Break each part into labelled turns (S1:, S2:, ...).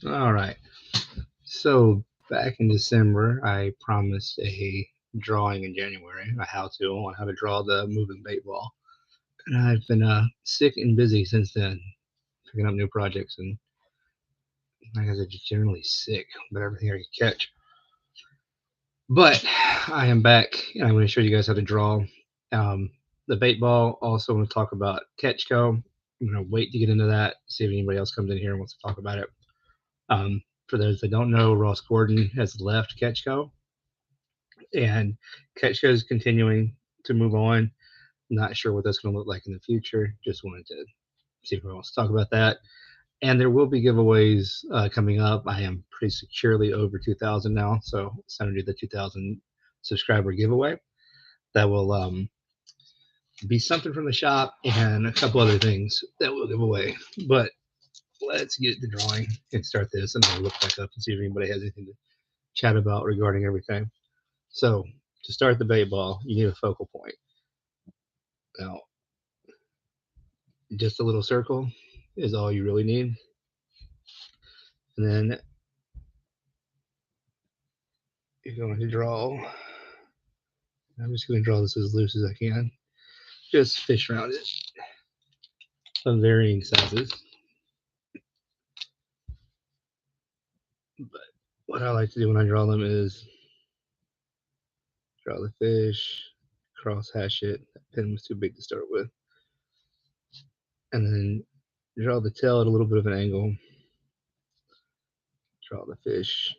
S1: All right. So back in December, I promised a drawing in January, a how-to on how to draw the moving bait ball, and I've been sick and busy since then, picking up new projects, and like I said, just generally sick with everything I can catch. But I am back, and I'm going to show you guys how to draw um, the bait ball. Also, want to talk about Catchco. I'm going to wait to get into that, see if anybody else comes in here and wants to talk about it. For those that don't know, Ross Gordon has left Catchco, and Catchco is continuing to move on. Not sure what that's going to look like in the future. Just wanted to see if we want to talk about that. And there will be giveaways coming up. I am pretty securely over 2,000 now, so it's time to do the 2,000 subscriber giveaway. That will be something from the shop and a couple other things that we'll give away. But let's get the drawing and start this, and then look back up and see if anybody has anything to chat about regarding everything. So to start the bait ball, you need a focal point. Now, just a little circle is all you really need. And then you're going to draw. I'm just going to draw this as loose as I can. Just fish around it of varying sizes. But what I like to do when I draw them is draw the fish, cross hash it. That pin was too big to start with. And then draw the tail at a little bit of an angle. Draw the fish.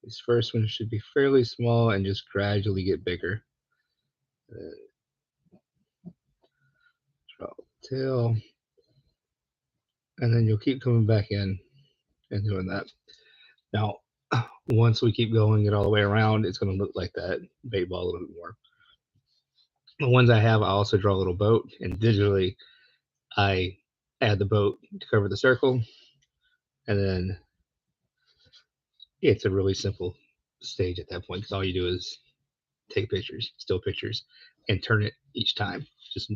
S1: These first ones should be fairly small and just gradually get bigger. And draw the tail. And then you'll keep coming back in and doing that. Now, once we keep going it all the way around, it's going to look like that bait ball a little bit more. The ones I have, I also draw a little boat, and digitally, I add the boat to cover the circle, and then it's a really simple stage at that point because all you do is take pictures, still pictures, and turn it each time. Just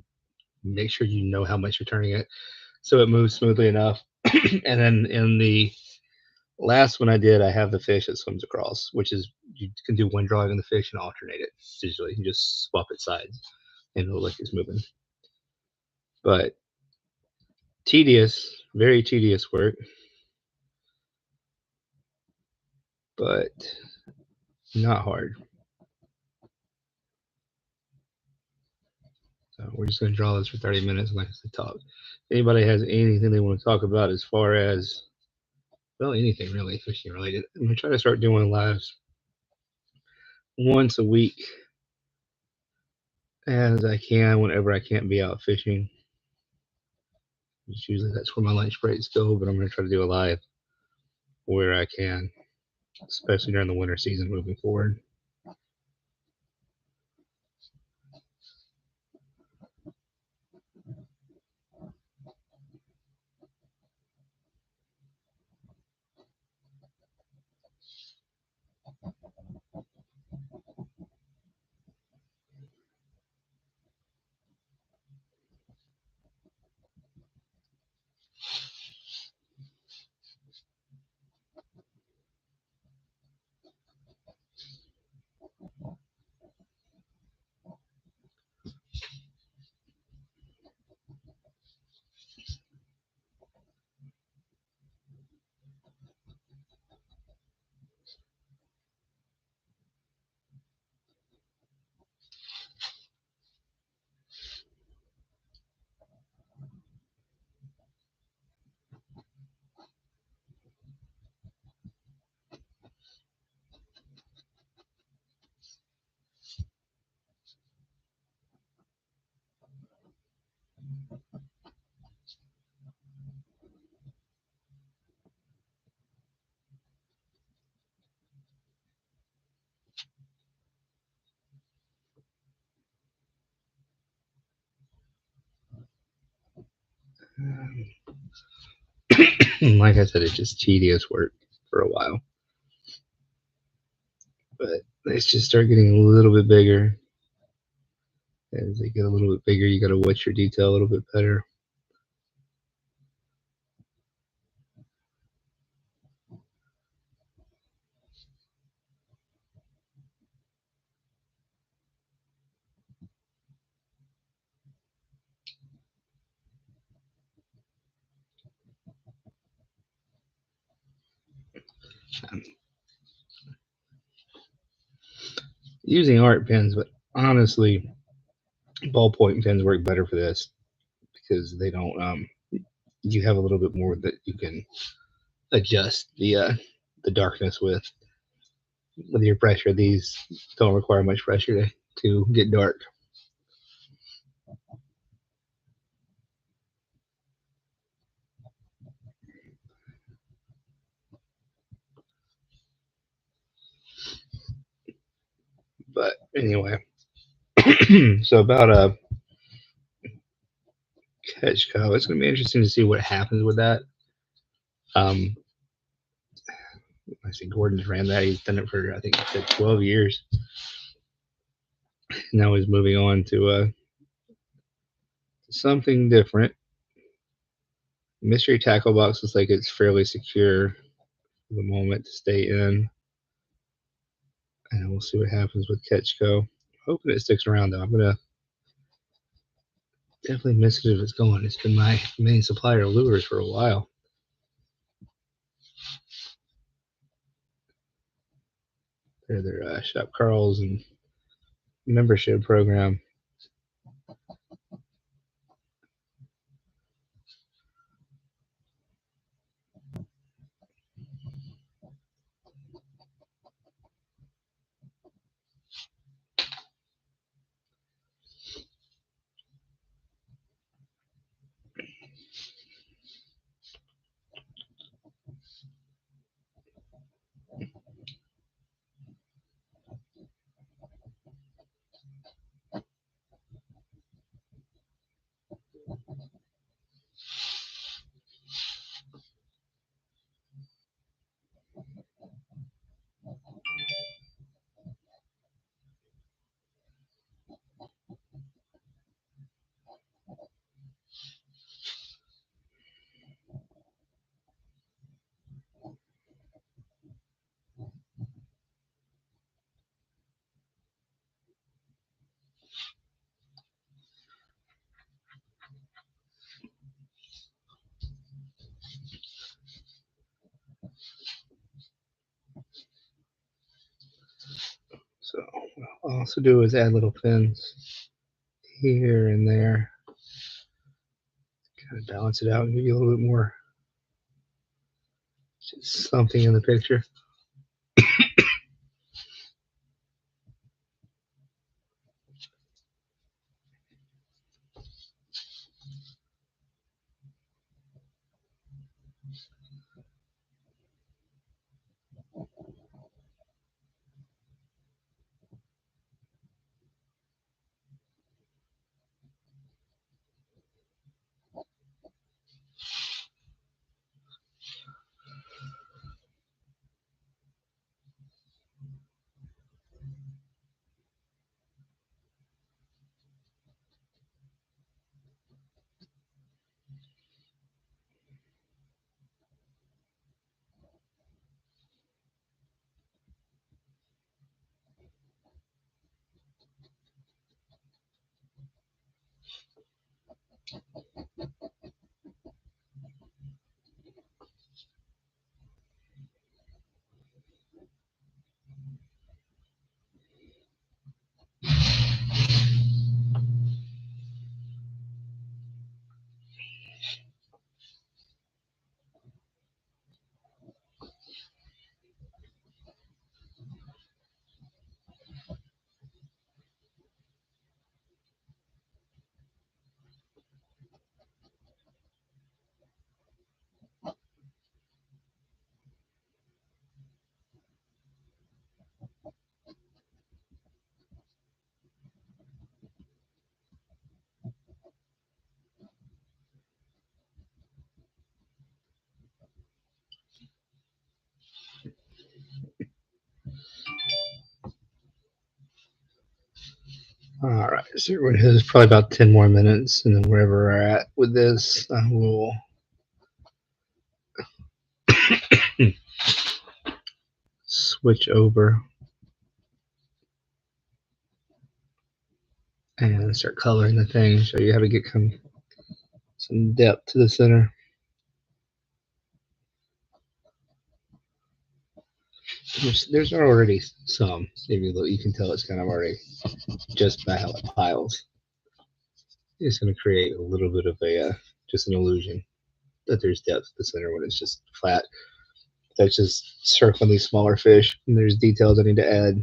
S1: make sure you know how much you're turning it so it moves smoothly enough. And then in the last one I did, I have the fish that swims across, which is you can do one drawing on the fish and alternate it digitally. You can just swap its sides and it'll look like it's moving. But tedious, very tedious work, but not hard. So we're just going to draw this for 30 minutes and like I said, talk. If anybody has anything they want to talk about as far as, well, anything really fishing related, I'm going to try to start doing lives once a week as I can whenever I can't be out fishing. It's usually that's where my lunch breaks go, but I'm going to try to do a live where I can, especially during the winter season moving forward. Like I said, it's just tedious work for a while, but let's just start getting a little bit bigger. As they get a little bit bigger, you got to watch your detail a little bit better. I'm using art pens, but honestly, ballpoint pens work better for this because they don't. You have a little bit more that you can adjust the darkness with your pressure. These don't require much pressure to get dark. But anyway, so about Ketchko, it's going to be interesting to see what happens with that. Um, I see Gordon's ran that. He's done it for I think he said 12 years. Now he's moving on to something different. Mystery tackle box looks like it's fairly secure for the moment to stay in, and we'll see what happens with Ketchko. Hoping it sticks around though. I'm gonna definitely miss it if it's going. It's been my main supplier of lures for a while. They're their Shop Carls and membership program. So what I'll also do is add little pins here and there, kind of balance it out and give you a little bit more just something in the picture. All right, so it has probably about 10 more minutes, and then wherever we're at with this, I will switch over and start coloring the thing, show you how to get some depth to the center. There's already some. If you look, you can tell it's kind of already just by how it piles. It's going to create a little bit of a just an illusion that there's depth at the center when it's just flat. That's just circling these smaller fish. And there's details I need to add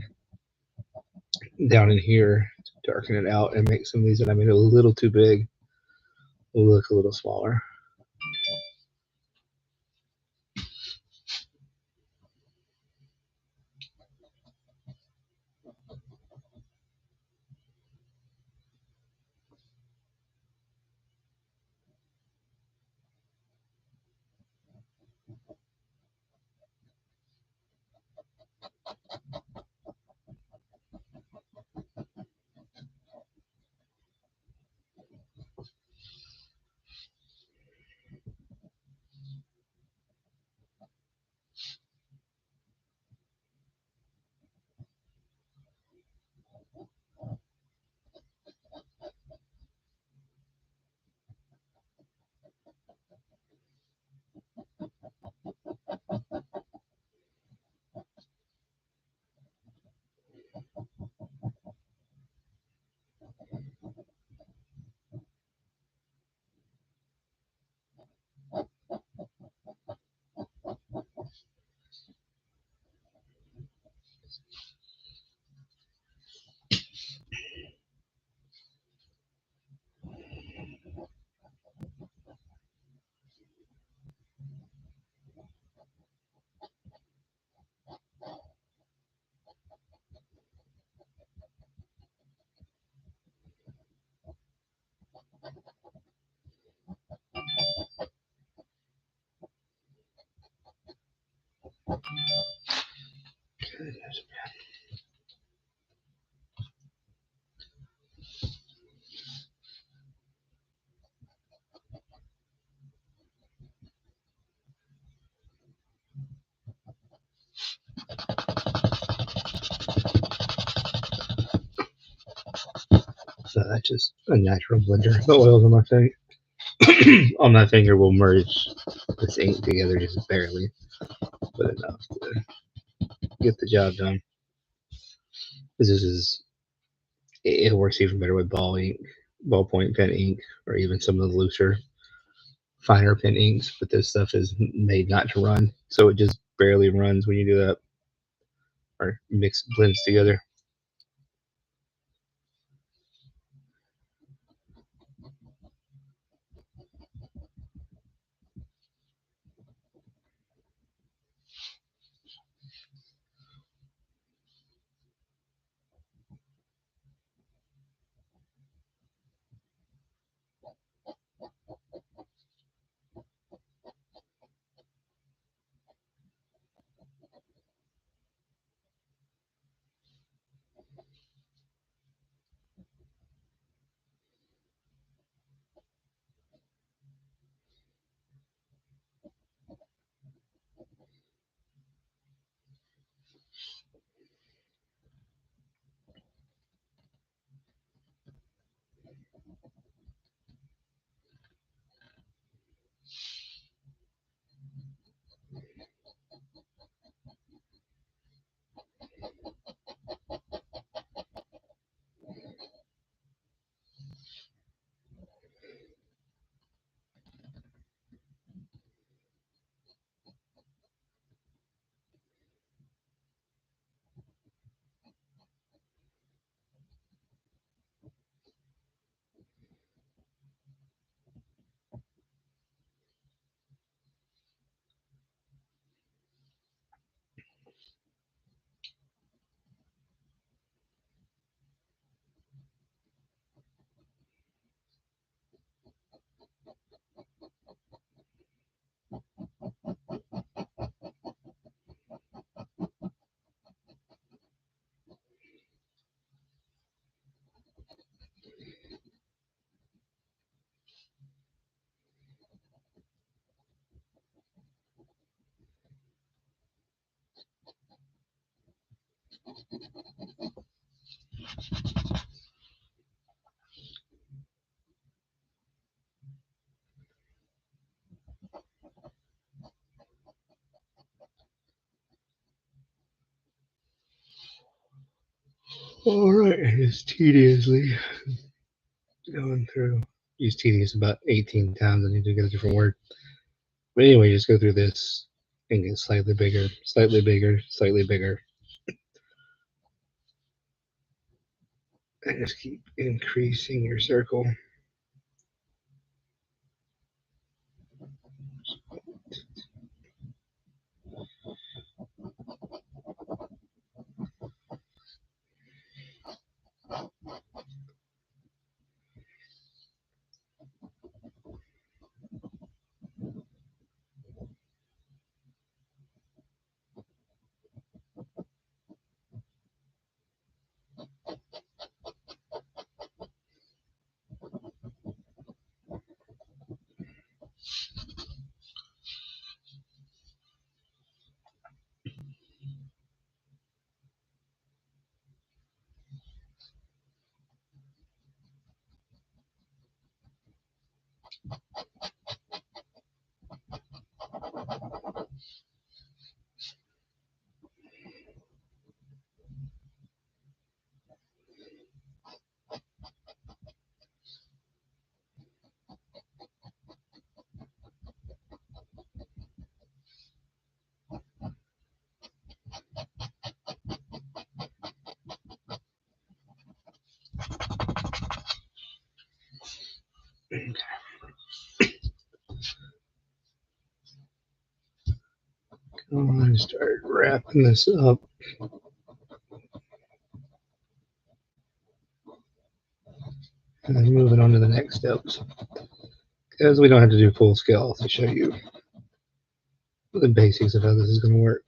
S1: down in here to darken it out and make some of these that I made a little too big look a little smaller. So that's just a natural blender. The oils on my finger will merge this ink together just barely, but enough to get the job done. This is it works even better with ball ink, ballpoint pen ink, or even some of the looser, finer pen inks. But this stuff is made not to run, so it just barely runs when you do that, or mix blends together. All right, just tediously going through. Use tedious about 18 times. I need to get a different word. But anyway, just go through this and get slightly bigger, slightly bigger, slightly bigger. And just keep increasing your circle. I'm start wrapping this up. And then moving on to the next steps. Because we don't have to do full scale to show you the basics of how this is going to work.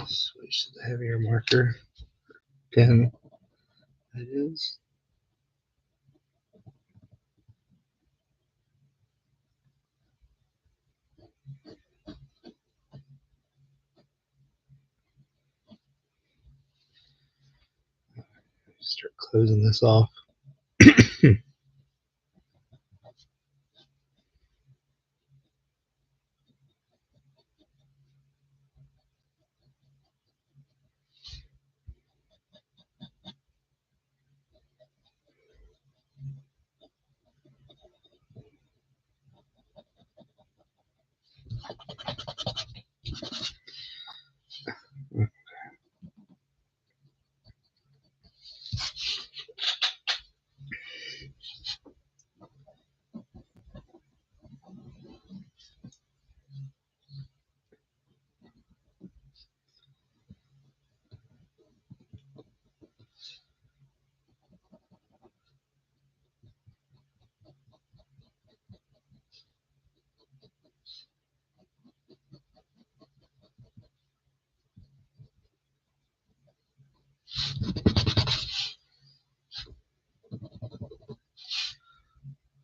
S1: Switch to the heavier marker pen. That is. Start closing this off.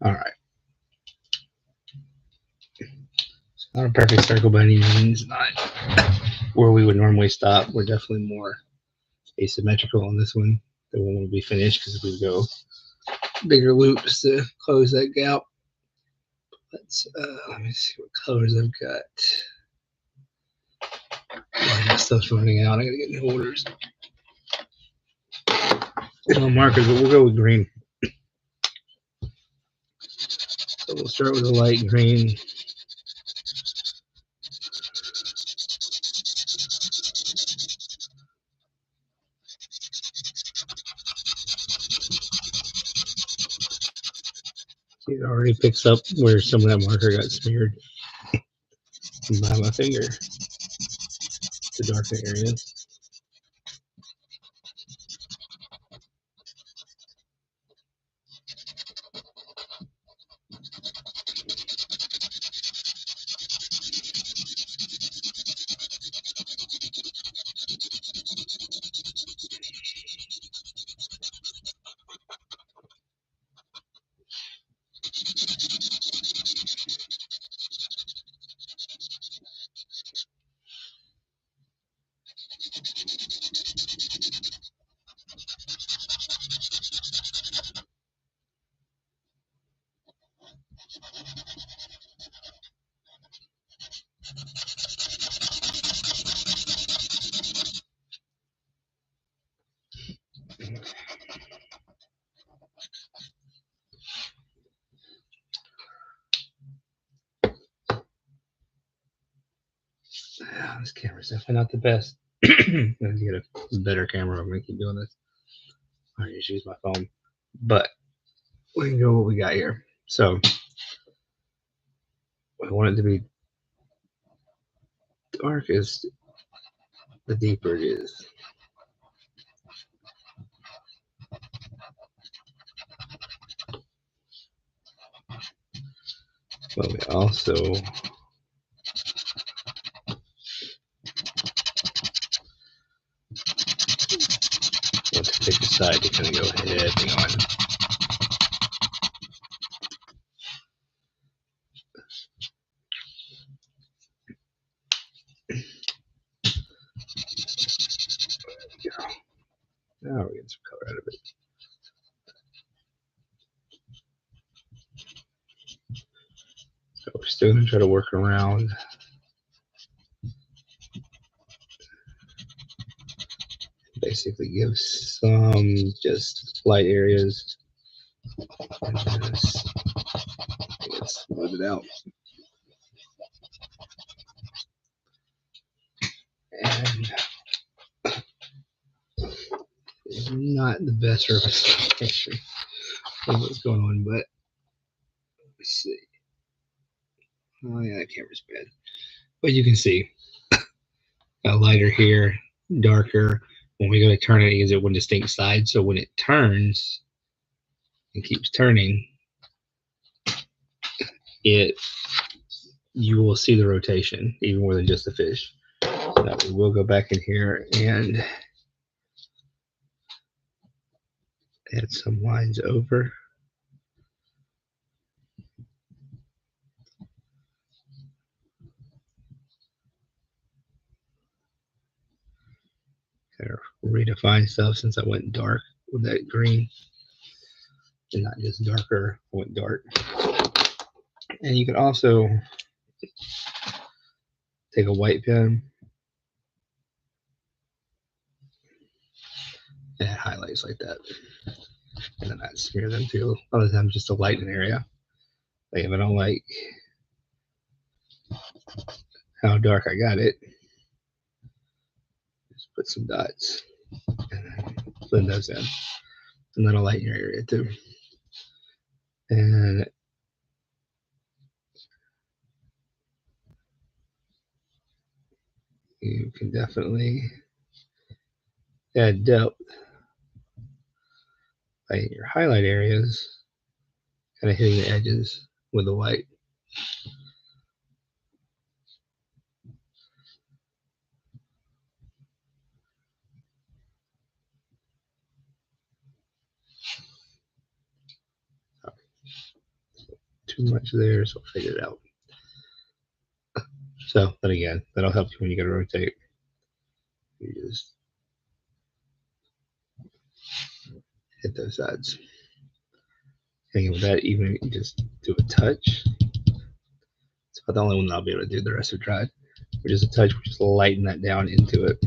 S1: All right. It's not a perfect circle by any means. Not where we would normally stop. We're definitely more asymmetrical on this one. The one will be finished because we go bigger loops to close that gap. Let me see what colors I've got. That stuff's running out. I gotta get new orders. No markers, but we'll go with green. So we'll start with a light green. It already picks up where some of that marker got smeared by my finger, the darker areas. This camera's definitely not the best. I need to get a better camera. I'm gonna keep doing this. I just use my phone, but we can go what we got here. So I want it to be darkest, the deeper it is. But we also want to pick a side to kind of go ahead on. Now we're getting some color out of it. So we're still going to try to work around basically give some just light areas and just smooth it out. And it's not the best representation of what's going on, but let's see. Oh yeah, that camera's bad. But you can see a lighter here, darker. When we go to turn it, it gives it one distinct side. So when it turns and keeps turning, you will see the rotation even more than just the fish. Now we will go back in here and add some lines over. Kind of redefine stuff since I went dark with that green and not just darker, I went dark. And you can also take a white pen and add highlights like that. And then I smear them too. A lot of times just to lighten an area. Like if I don't like how dark I got it, just put some dots and blend those in. And that'll lighten your area too. And you can definitely add depth by your highlight areas, kind of hitting the edges with the white. Too much there, so I'll fade it out. So, then again, that'll help you when you go to rotate. You just hit those sides. And with that, even you just do a touch. It's about the only one that I'll be able to do. The rest are dried. But just a touch, we just lighten that down into it.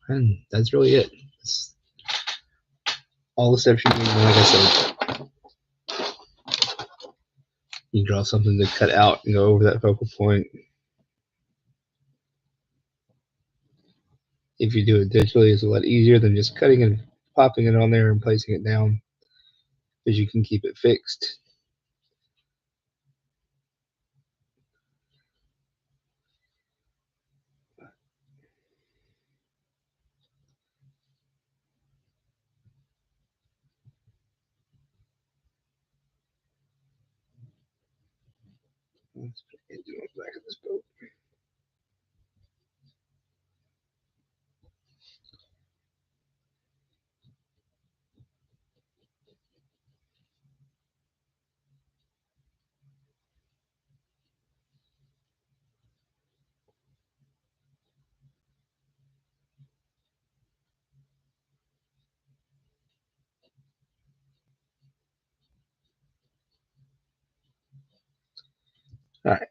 S1: And that's really it. That's all the steps you need. Like I said, you draw something to cut out and go over that focal point. If you do it digitally, it's a lot easier than just cutting and popping it on there and placing it down, because you can keep it fixed. Let's put it into the back of this boat. All right.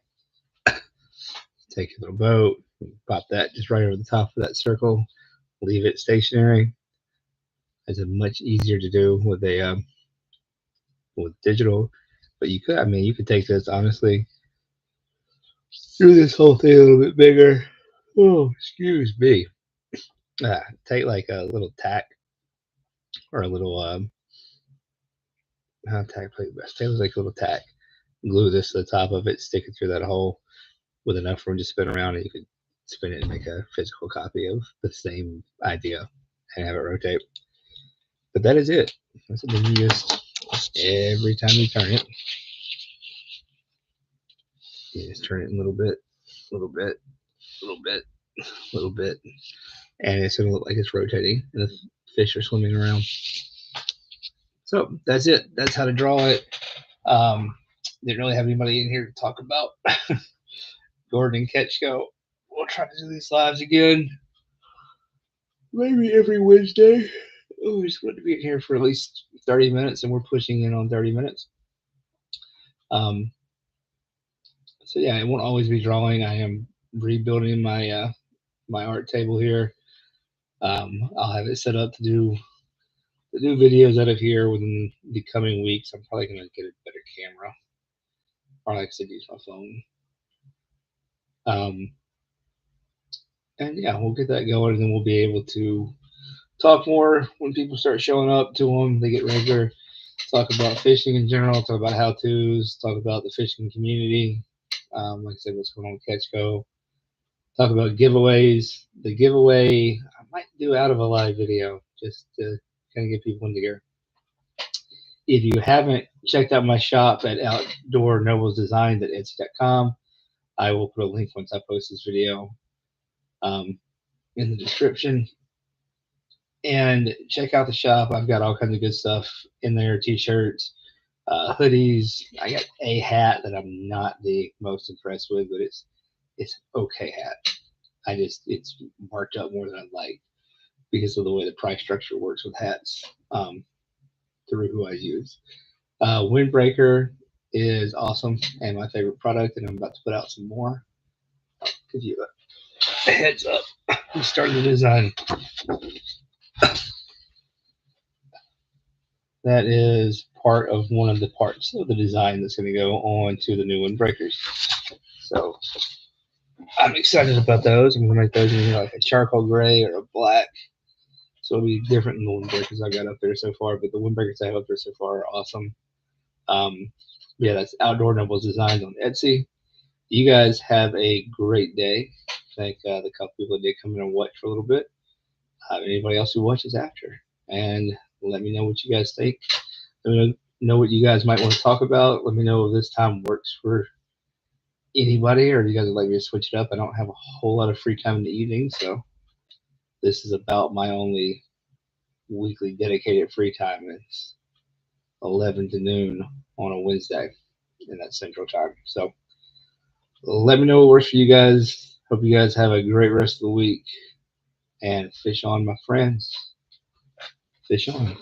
S1: Take your little boat, pop that just right over the top of that circle, leave it stationary. It's much easier to do with a with digital, But you could, I mean, you could take this honestly, do this whole thing a little bit bigger. Oh, excuse me. Take like a little tack or a little not tack plate, but take like a little tack. Glue this to the top of it, stick it through that hole with enough room to spin around, and you could spin it and make a physical copy of the same idea and have it rotate. But that is it. That's what you just every time you turn it, you just turn it a little bit, little bit, little bit, little bit, and it's gonna look like it's rotating and the fish are swimming around. So that's it. That's how to draw it. Um, didn't really have anybody in here to talk about Gordon and Ketchko. We'll try to do these lives again, maybe every Wednesday. Oh, we just want to be in here for at least 30 minutes, and we're pushing in on 30 minutes. Um, so yeah, it won't always be drawing. I am rebuilding my my art table here. I'll have it set up to do videos out of here within the coming weeks. I'm probably gonna get a better camera, or like I said, use my phone. Um, and yeah, we'll get that going, and then we'll be able to talk more when people start showing up to them. They get regular. Talk about fishing in general. Talk about how tos. Talk about the fishing community. Like I said, what's going on with Catchco. Talk about giveaways. The giveaway I might do out of a live video just to kind of get people in the gear. If you haven't checked out my shop at Outdoor Nobles Designs at Etsy.com, I will put a link once I post this video in the description. And check out the shop. I've got all kinds of good stuff in there: t-shirts, hoodies. I got a hat that I'm not the most impressed with, but it's okay hat. It's marked up more than I'd like because of the way the price structure works with hats through who I use. Windbreaker is awesome and my favorite product, and I'm about to put out some more. I'll give you a heads up. We started the design. That is part of one of the parts of the design that's going to go on to the new windbreakers. So I'm excited about those. I'm going to make those in like a charcoal gray or a black. So it'll be different than the windbreakers I got up there so far, but the windbreakers I have up there so far are awesome. Yeah, that's Outdoor Nobles Designs on Etsy. You guys have a great day. Thank the couple people that did come in and watch for a little bit. Anybody else who watches after, and let me know what you guys think. Let me know what you guys might want to talk about. Let me know if this time works for anybody, or you guys would like me to switch it up. I don't have a whole lot of free time in the evening, so this is about my only weekly dedicated free time. It's 11 to noon on a Wednesday, and that's Central Time. So let me know what works for you guys. Hope you guys have a great rest of the week. And fish on, my friends. Fish on.